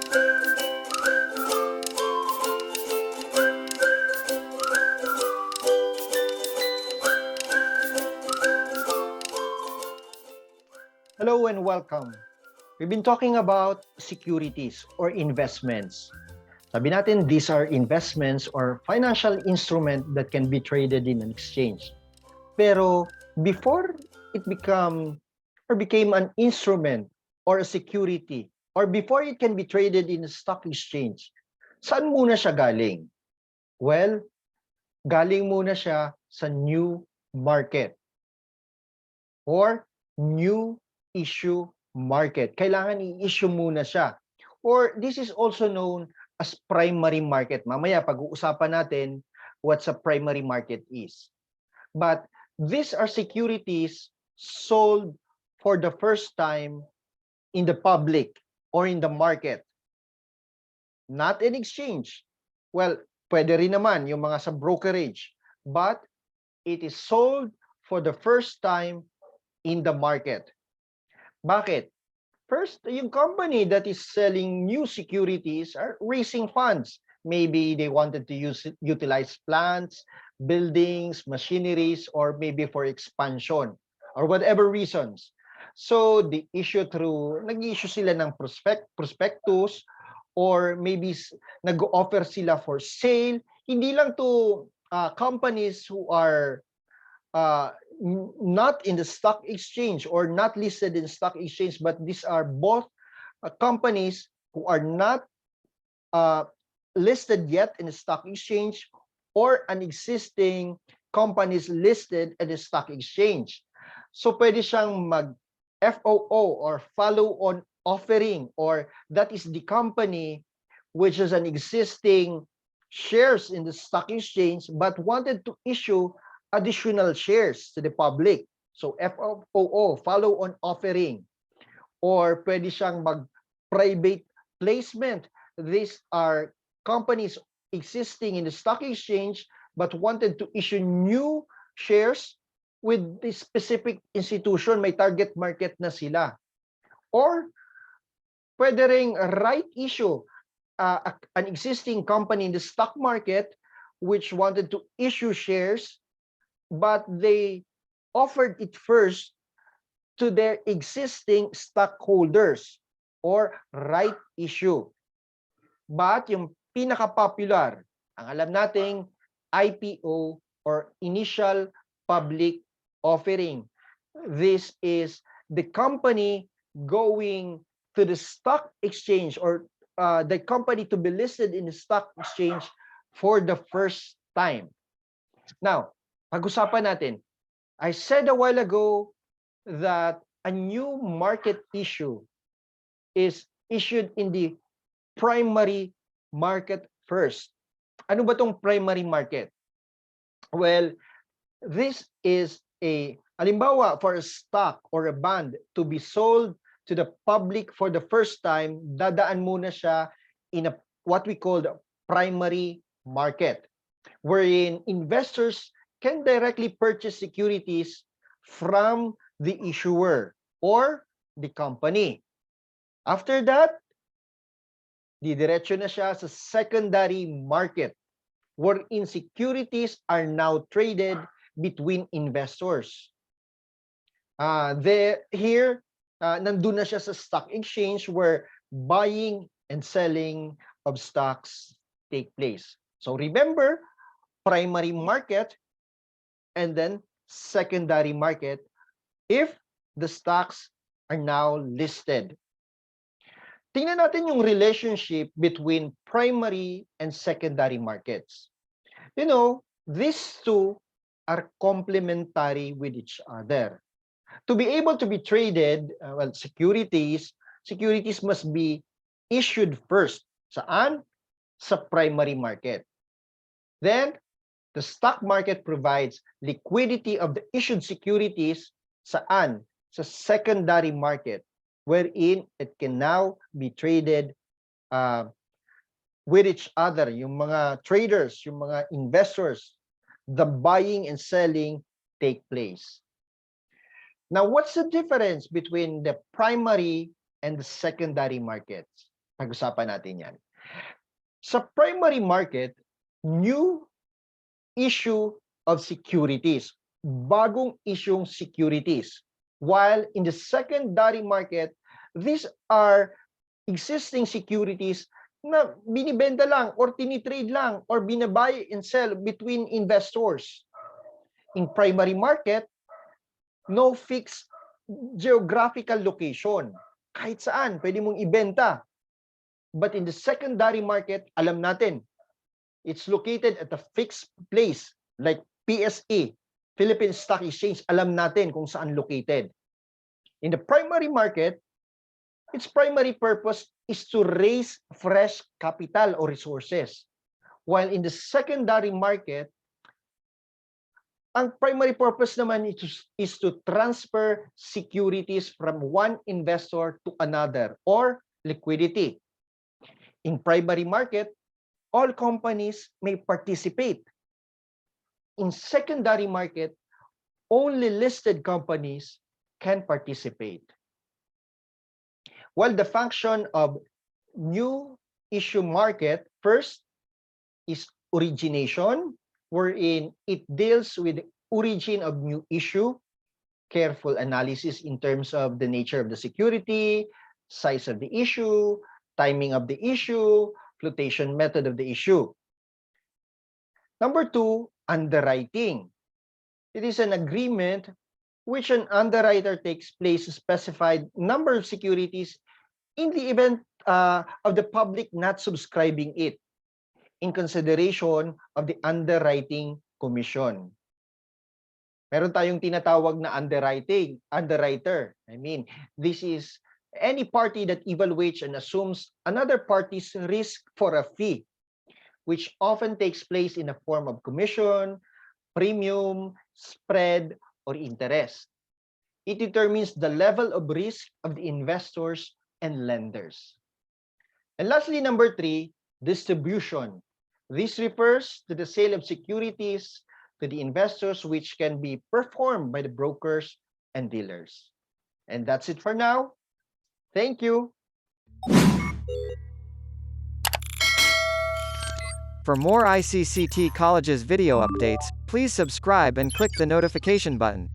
Hello and welcome. We've been talking about securities or investments. Sabi natin, these are investments or financial instrument that can be traded in an exchange. Pero before it became an instrument or a security, or before it can be traded in a stock exchange, saan muna siya galing? Well, galing muna siya sa new market or new issue market. Kailangan i-issue muna siya. Or this is also known as primary market. Mamaya pag-uusapan natin what a primary market is. But these are securities sold for the first time in the public or in the market. Not in exchange. Well, pwede rin naman yung mga sa brokerage. But it is sold for the first time in the market. Bakit? First, yung company that is selling new securities are raising funds. Maybe they wanted to utilize plants, buildings, machineries, or maybe for expansion, or whatever reasons. So, nag-issue sila ng prospectus, or maybe nag-offer sila for sale. Hindi lang to companies who are not in the stock exchange or not listed in stock exchange, but these are both companies who are not listed yet in the stock exchange or an existing companies listed in the stock exchange. So pwede siyang mag FOO or follow-on offering, or that is the company which is an existing shares in the stock exchange but wanted to issue additional shares to the public. So FOO, follow-on offering. Or pwede siyang mag-private placement. These are companies existing in the stock exchange but wanted to issue new shares with the specific institution. May target market na sila. Or pwede ring right issue, an existing company in the stock market which wanted to issue shares, but they offered it first to their existing stockholders or right issue. But yung pinaka-popular, ang alam nating IPO or initial public offering. This is the company going to the stock exchange or the company to be listed in the stock exchange for the first time. Now, pag-usapan natin. I said a while ago that a new market issue is issued in the primary market first. Ano ba tong primary market? Well, this is halimbawa, for a stock or a bond to be sold to the public for the first time, dadaan muna siya in what we call the primary market, wherein investors can directly purchase securities from the issuer or the company. After that, didiretso na siya sa secondary market, wherein securities are now traded between investors. Nandun na siya sa stock exchange where buying and selling of stocks take place. So remember, primary market and then secondary market if the stocks are now listed. Tingnan natin yung relationship between primary and secondary markets. You know, these two are complementary with each other. To be able to be traded, securities must be issued first. Saan? Sa primary market. Then, the stock market provides liquidity of the issued securities. Saan? Sa secondary market, wherein it can now be traded with each other. Yung mga traders, yung mga investors, the buying and selling take place. Now, what's the difference between the primary and the secondary markets? Pag-usapan natin yan. Sa primary market, new issue of securities. Bagong isyung securities. While in the secondary market, these are existing securities na binibenta lang or tinitrade lang or binabuy and sell between investors. In primary market, no fixed geographical location. Kahit saan, pwede mong ibenta. But in the secondary market, alam natin, it's located at a fixed place like PSE, Philippine Stock Exchange, alam natin kung saan located. In the primary market, its primary purpose is to raise fresh capital or resources. While in the secondary market, ang primary purpose naman is to transfer securities from one investor to another or liquidity. In primary market, all companies may participate. In secondary market, only listed companies can participate. While the function of new issue market, first is origination, wherein it deals with the origin of new issue, careful analysis in terms of the nature of the security, size of the issue, timing of the issue, flotation method of the issue. Number two, underwriting. It is an agreement which an underwriter takes place a specified number of securities in the event of the public not subscribing it, in consideration of the underwriting commission. Meron tayong tinatawag na underwriter. I mean, this is any party that evaluates and assumes another party's risk for a fee, which often takes place in a form of commission, premium, spread, or interest. It determines the level of risk of the investors and lenders. And lastly, number three, distribution. This refers to the sale of securities to the investors, which can be performed by the brokers and dealers. And that's it for now. Thank you. For more ICCT College's video updates, please subscribe and click the notification button.